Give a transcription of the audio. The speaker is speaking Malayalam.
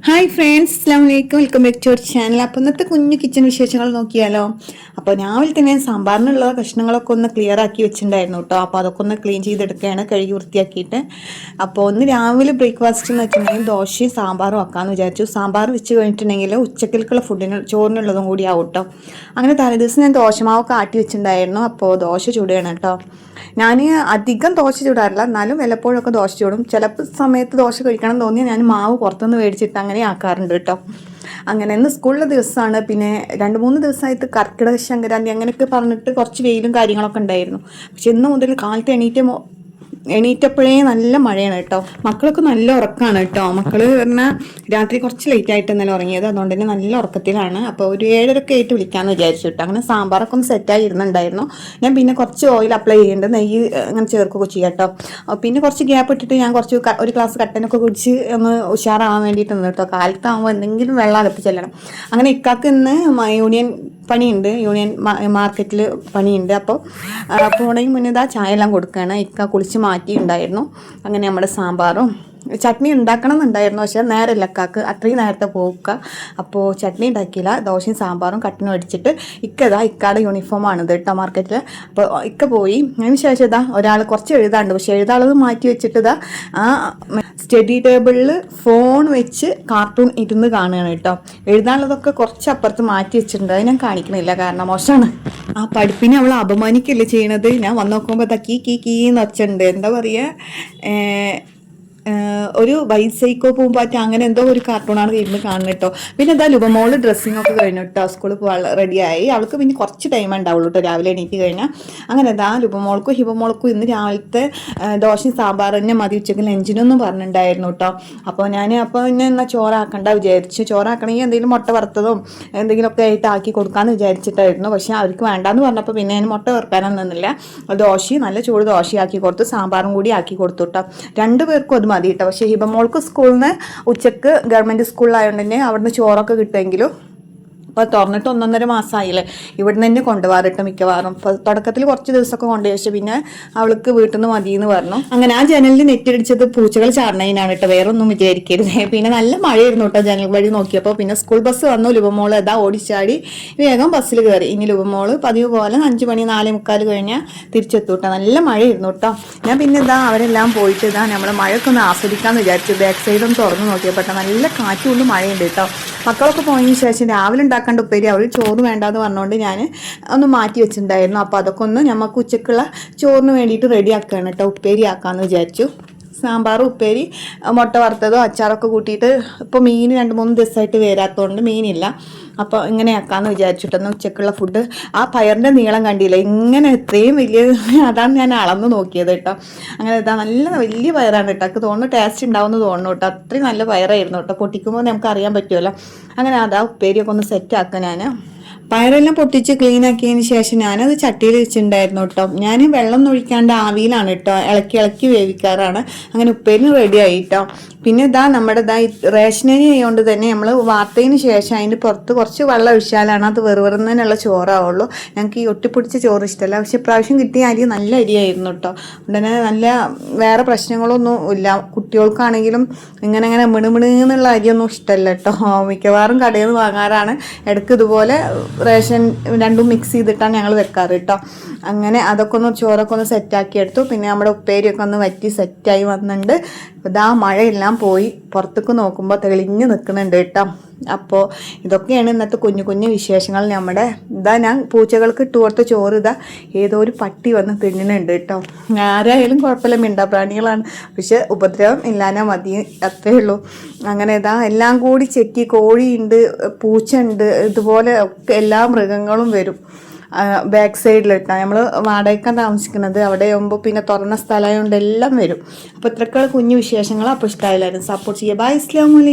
ഹായ് ഫ്രണ്ട്സ്, അസ്സാം വലൈക്കും. Welcome back to our channel. അപ്പോൾ ഇന്നത്തെ കുഞ്ഞു കിച്ചൺ വിശേഷങ്ങൾ നോക്കിയാലോ. അപ്പോൾ രാവിലെ തന്നെ സാമ്പാറിനുള്ള കഷ്ണങ്ങളൊക്കെ ഒന്ന് ക്ലിയർ ആക്കി വെച്ചിട്ടുണ്ടായിരുന്നു കേട്ടോ. അപ്പോൾ അതൊക്കെ ഒന്ന് ക്ലീൻ ചെയ്തെടുക്കുകയാണ്, കഴുകി വൃത്തിയാക്കിയിട്ട്. അപ്പോൾ ഒന്ന് രാവിലെ ബ്രേക്ക്ഫാസ്റ്റ് എന്ന് വെച്ചിട്ടുണ്ടെങ്കിൽ ദോശയും സാമ്പാറും ആക്കാമെന്ന് വിചാരിച്ചു. സാമ്പാർ വെച്ച് കഴിഞ്ഞിട്ടുണ്ടെങ്കിൽ ഉച്ചക്കൽക്കുള്ള ചോറിനുള്ളതും കൂടി ആവും കേട്ടോ. അങ്ങനെ തലേദിവസം ഞാൻ ദോശമാവൊക്കെ ആട്ടി വെച്ചിട്ടുണ്ടായിരുന്നു. അപ്പോൾ ദോശ ചൂടുകയാണ് കേട്ടോ. ഞാൻ അധികം ദോശ ചൂടാറില്ല, എന്നാലും വല്ലപ്പോഴൊക്കെ ദോശ ചൂടും. ചില സമയത്ത് ദോശ കഴിക്കണം തോന്നിയാൽ ഞാൻ മാവ് പുറത്തുനിന്ന് മേടിച്ചിട്ട് അങ്ങനെ ആക്കാറുണ്ട് കേട്ടോ. അങ്ങനെ ഇന്ന് സ്കൂളിലെ ദിവസമാണ്. പിന്നെ 2-3 ദിവസമായിട്ട് കർക്കിടക സംക്രാന്തി അങ്ങനെയൊക്കെ പറഞ്ഞിട്ട് കുറച്ച് വെയിലും കാര്യങ്ങളൊക്കെ ഉണ്ടായിരുന്നു. പക്ഷെ ഇന്ന് മുതൽ കാലത്ത് എണീറ്റപ്പോഴേ നല്ല മഴയാണ് കേട്ടോ. മക്കളൊക്കെ നല്ല ഉറക്കമാണ് കേട്ടോ. മക്കൾ പറഞ്ഞാൽ രാത്രി കുറച്ച് ലേറ്റ് ആയിട്ട് ഇന്നലെ ഉറങ്ങിയത്, അതുകൊണ്ട് തന്നെ നല്ല ഉറക്കത്തിലാണ്. അപ്പോൾ ഒരു 7:30 ആയിട്ട് വിളിക്കാമെന്ന് വിചാരിച്ചു കേട്ടോ. അങ്ങനെ സാമ്പാറൊക്കെ ഒന്ന് സെറ്റായി ഇരുന്നുണ്ടായിരുന്നു. ഞാൻ പിന്നെ കുറച്ച് ഓയിൽ അപ്ലൈ ചെയ്യുന്നുണ്ട്, നെയ്യ് അങ്ങനെ ചേർക്കുകയൊക്കെ ചെയ്യാം കേട്ടോ. പിന്നെ കുറച്ച് ഗ്യാപ്പ് ഇട്ടിട്ട് ഞാൻ ഒരു ഗ്ലാസ് കട്ടനൊക്കെ കുടിച്ച് ഒന്ന് ഉഷാറാവാൻ വേണ്ടിയിട്ട് നിന്ന് കേട്ടോ. കാലത്താകുമ്പോൾ എന്തെങ്കിലും വെള്ളം അകത്ത് ചെല്ലണം. അങ്ങനെ ഇക്കാക്ക് ഇന്ന് യൂണിയൻ മാർക്കറ്റിൽ പണിയുണ്ട്. അപ്പോൾ പോണെങ്കിൽ മുന്നേ ചായ എല്ലാം കൊടുക്കുകയാണ്. ഇക്ക കുളിച്ച് മാറ്റിയിട്ടുണ്ടായിരുന്നു. അങ്ങനെ നമ്മുടെ സാമ്പാറും ചട്നി ഉണ്ടാക്കണം എന്നുണ്ടായിരുന്നു, പക്ഷേ നേരമില്ല ഇക്കാക്ക്, അത്രയും നേരത്തെ പോവുക. അപ്പോൾ ചട്നി ഉണ്ടാക്കിയില്ല. ദോശയും സാമ്പാറും കട്ടിനും അടിച്ചിട്ട് ഇക്കയുടെ യൂണിഫോമാണിത് കേട്ടോ മാർക്കറ്റിൽ. അപ്പോൾ ഇക്ക പോയി. അതിന് ശേഷം ഒരാൾ കുറച്ച് എഴുതാണ്ട്, പക്ഷേ എഴുതാനുള്ളത് മാറ്റി വെച്ചിട്ട് ആ സ്റ്റഡി ടേബിളിൽ ഫോൺ വെച്ച് കാർട്ടൂൺ ഇരുന്ന് കാണുകയാണ് കേട്ടോ. എഴുതാനുള്ളതൊക്കെ കുറച്ച് അപ്പുറത്ത് മാറ്റി വെച്ചിട്ടുണ്ട്, അത് ഞാൻ കാണിക്കണില്ല കാരണം മോശമാണ്. ആ പഠിപ്പിനെ അവൾ അപമാനിക്കല്ലേ ചെയ്യണത്. ഞാൻ വന്ന് നോക്കുമ്പോൾ കീന്ന് വെച്ചിട്ടുണ്ട്. എന്താ പറയുക, ഒരു ബൈസൈക്കോ പൂമ്പാറ്റ അങ്ങനെ എന്തോ ഒരു കാർട്ടൂണാണ് ഇരുന്ന് കാണുന്നത് കേട്ടോ. പിന്നെ എന്താ ലുബമോള് ഡ്രസ്സിംഗ് ഒക്കെ കഴിഞ്ഞു കേട്ടോ. സ്കൂളിൽ പോകാൻ റെഡിയായി. അവൾക്ക് പിന്നെ കുറച്ച് ടൈം ഉണ്ടാവുള്ളൂ കേട്ടോ രാവിലെ എണീറ്റ് കഴിഞ്ഞാൽ. അങ്ങനെ എന്താ ലുബമോൾക്കും ഹിബമോൾക്കും ഇന്ന് രാവിലത്തെ ദോശയും സാമ്പാർ തന്നെ മതി ഉച്ചയ്ക്ക് ലഞ്ചിനൊന്നും പറഞ്ഞിട്ടുണ്ടായിരുന്നു കേട്ടോ. അപ്പോൾ പിന്നെ എന്നാൽ ചോറാക്കണ്ട വിചാരിച്ചു. ചോറാക്കണമെങ്കിൽ എന്തെങ്കിലും മുട്ട വറുത്തതും എന്തെങ്കിലുമൊക്കെ ആയിട്ട് ആക്കി കൊടുക്കാമെന്ന് വിചാരിച്ചിട്ടായിരുന്നു. പക്ഷേ അവർക്ക് വേണ്ടാന്ന് പറഞ്ഞപ്പോൾ പിന്നെ ഞാൻ മുട്ട വറുക്കാനൊന്നും നിന്നില്ല. നല്ല ചൂട് ദോശയാക്കി കൊടുത്തു, സാമ്പാറും കൂടി ആക്കി കൊടുത്തു കേട്ടോ. 2 പേർക്കും അത് മതി കേട്ടോ. പക്ഷേ ഹിബമോൾക്ക് സ്കൂളിൽ നിന്ന് ഉച്ചക്ക് ഗവൺമെൻറ് സ്കൂളിലായതുകൊണ്ട് തന്നെ അവിടുന്ന് ചോറൊക്കെ കിട്ടുമെങ്കിലും ഇപ്പോൾ തുറന്നിട്ട് 1.5 മാസമായില്ലേ, ഇവിടുന്ന് തന്നെ കൊണ്ടുപോകാറിട്ട് മിക്കവാറും. ഇപ്പോൾ തുടക്കത്തിൽ കുറച്ച് ദിവസമൊക്കെ കൊണ്ടുപോയി, പിന്നെ അവൾക്ക് വീട്ടിൽ നിന്ന് മതിയെന്ന് പറഞ്ഞു. അങ്ങനെ ആ ജനലിൽ നെറ്റിടിച്ചത് പൂച്ചകൾ ചാടണതിനാണ് കേട്ടോ, വേറെ ഒന്നും വിചാരിക്കരുത്. പിന്നെ നല്ല മഴയായിരുന്നു കേട്ടോ ജനൽ വഴി നോക്കിയപ്പോൾ. പിന്നെ സ്കൂൾ ബസ് വന്നു. ലുബമോൾ ഓടിച്ചാടി വേഗം ബസ്സിൽ കയറി. ഇനി ലുബമോൾ പതിവ് പോലെ 5 മണി 4:45 കഴിഞ്ഞാൽ തിരിച്ചെത്തു കേട്ടോ. നല്ല മഴയായിരുന്നു കേട്ടോ. ഞാൻ പിന്നെ അവരെല്ലാം പോയിട്ട് നമ്മൾ മഴയൊക്കെ ഒന്ന് ആസ്വദിക്കാമെന്ന് വിചാരിച്ചു. ബാക്ക് സൈഡൊന്ന് തുറന്ന് നോക്കിയപ്പോൾ നല്ല കാറ്റുകൊണ്ട് മഴയുണ്ട് കേട്ടോ. മക്കളൊക്കെ പോയതിന് ശേഷം രാവിലെ ഉണ്ടാക്കേണ്ട ഉപ്പേരി അവൾ ചോറ് വേണ്ടാന്ന് പറഞ്ഞുകൊണ്ട് ഞാൻ ഒന്ന് മാറ്റി വെച്ചിട്ടുണ്ടായിരുന്നു. അപ്പോൾ അതൊക്കെ ഒന്ന് നമുക്ക് ഉച്ചക്കുള്ള ചോറിന് വേണ്ടിയിട്ട് റെഡി ആക്കുകയാണ് കേട്ടോ. ഉപ്പേരി ആക്കാമെന്ന് വിചാരിച്ചു. സാമ്പാർ, ഉപ്പേരി, മുട്ട വറുത്തതോ അച്ചാറൊക്കെ കൂട്ടിയിട്ട്. ഇപ്പോൾ മീൻ 2-3 ദിവസമായിട്ട് വരാത്തതുകൊണ്ട് മീനില്ല. അപ്പോൾ ഇങ്ങനെ ആക്കാമെന്ന് വിചാരിച്ചിട്ടൊന്ന് ഉച്ചക്കുള്ള ഫുഡ്. ആ പയറിൻ്റെ നീളം കണ്ടില്ല, ഇങ്ങനെ എത്രയും വലിയ, അതാണ് ഞാൻ അളന്ന് നോക്കിയത് കേട്ടോ. അങ്ങനെ നല്ല വലിയ പയറാണ് കേട്ടോ. എനിക്ക് തോന്നുന്നു ടേസ്റ്റ് ഉണ്ടാവുമെന്ന് തോന്നുന്നു കേട്ടോ. അത്രയും നല്ല പയറായിരുന്നു കേട്ടോ. പൊട്ടിക്കുമ്പോൾ നമുക്ക് അറിയാൻ പറ്റുമല്ലോ. അങ്ങനെ ഉപ്പേരിയൊക്കെ ഒന്ന് സെറ്റാക്കുക. ഞാൻ പയറെല്ലാം പൊട്ടിച്ച് ക്ലീൻ ആക്കിയതിന് ശേഷം ഞാനത് ചട്ടിയിൽ വെച്ചിട്ടുണ്ടായിരുന്നു കേട്ടോ. ഞാൻ വെള്ളം ഒഴിക്കാണ്ട് ആവിയിലാണ് കേട്ടോ ഇളക്കി വേവിക്കാറാണ്. അങ്ങനെ ഉപ്പേരി റെഡിയായി കേട്ടോ. പിന്നെ നമ്മുടെ റേഷനരി ആയതുകൊണ്ട് തന്നെ നമ്മൾ വാർത്തതിന് ശേഷം അതിൻ്റെ പുറത്ത് കുറച്ച് വെള്ളം ഒഴിച്ചാലാണ് അത് വെറുതെന്നുള്ള ചോറാവുള്ളൂ. ഞങ്ങൾക്ക് ഈ ഒട്ടിപ്പിടിച്ച ചോറ് ഇഷ്ടമല്ല. പക്ഷെ പ്രാവശ്യം കിട്ടിയ അരി നല്ല അരിയായിരുന്നു കേട്ടോ. ഉടനെ നല്ല വേറെ പ്രശ്നങ്ങളൊന്നും ഇല്ല. കുട്ടികൾക്കാണെങ്കിലും ഇങ്ങനെ മിണുമിണെന്നുള്ള അരിയൊന്നും ഇഷ്ടമല്ല കേട്ടോ. മിക്കവാറും കടയിൽ നിന്ന് വാങ്ങാറാണ്. ഇടയ്ക്ക് ഇതുപോലെ റേഷൻ രണ്ടും മിക്സ് ചെയ്തിട്ടാണ് ഞങ്ങൾ വെക്കാറ് കേട്ടോ. അങ്ങനെ അതൊക്കെ ചോറൊക്കെ ഒന്ന് സെറ്റാക്കി എടുത്തു. പിന്നെ നമ്മുടെ ഉപ്പേരിയൊക്കെ ഒന്ന് വറ്റി സെറ്റായി വന്നിട്ടുണ്ട്. മഴയെല്ലാം പോയി പുറത്തേക്ക് നോക്കുമ്പോൾ തെളിഞ്ഞ് നിൽക്കുന്നുണ്ട് കേട്ടോ. അപ്പോൾ ഇതൊക്കെയാണ് ഇന്നത്തെ കുഞ്ഞു വിശേഷങ്ങൾ. ഞാൻ പൂച്ചകൾക്ക് ഇട്ട് കൊടുത്ത ചോറ് ഏതോ ഒരു പട്ടി വന്ന് തിന്നുന്നുണ്ട് കേട്ടോ. ആരായാലും കുഴപ്പമില്ല, മിണ്ടാപ്രാണികളാണ്, പക്ഷെ ഉപദ്രവം ഇല്ലാതെ മതി, അത്രേ ഉള്ളൂ. അങ്ങനെ എല്ലാം കൂടി ചെക്കി, കോഴിയുണ്ട്, പൂച്ച ഉണ്ട്, ഇതുപോലെ ഒക്കെ എല്ലാ മൃഗങ്ങളും വരും ബാക്ക് സൈഡിലിട്ടാണ്. നമ്മൾ വാടകയ്ക്കാണ് താമസിക്കുന്നത്. അവിടെ ആകുമ്പോൾ പിന്നെ തുറന്ന സ്ഥലമായതുകൊണ്ട് എല്ലാം വരും. അപ്പോൾ ഇത്രയൊക്കെ കുഞ്ഞു വിശേഷങ്ങൾ. അപ്പോൾ ഇഷ്ടമായാലും സപ്പോർട്ട് ചെയ്യുക. ബൈ, അസ്സലാമു അലൈക്കും.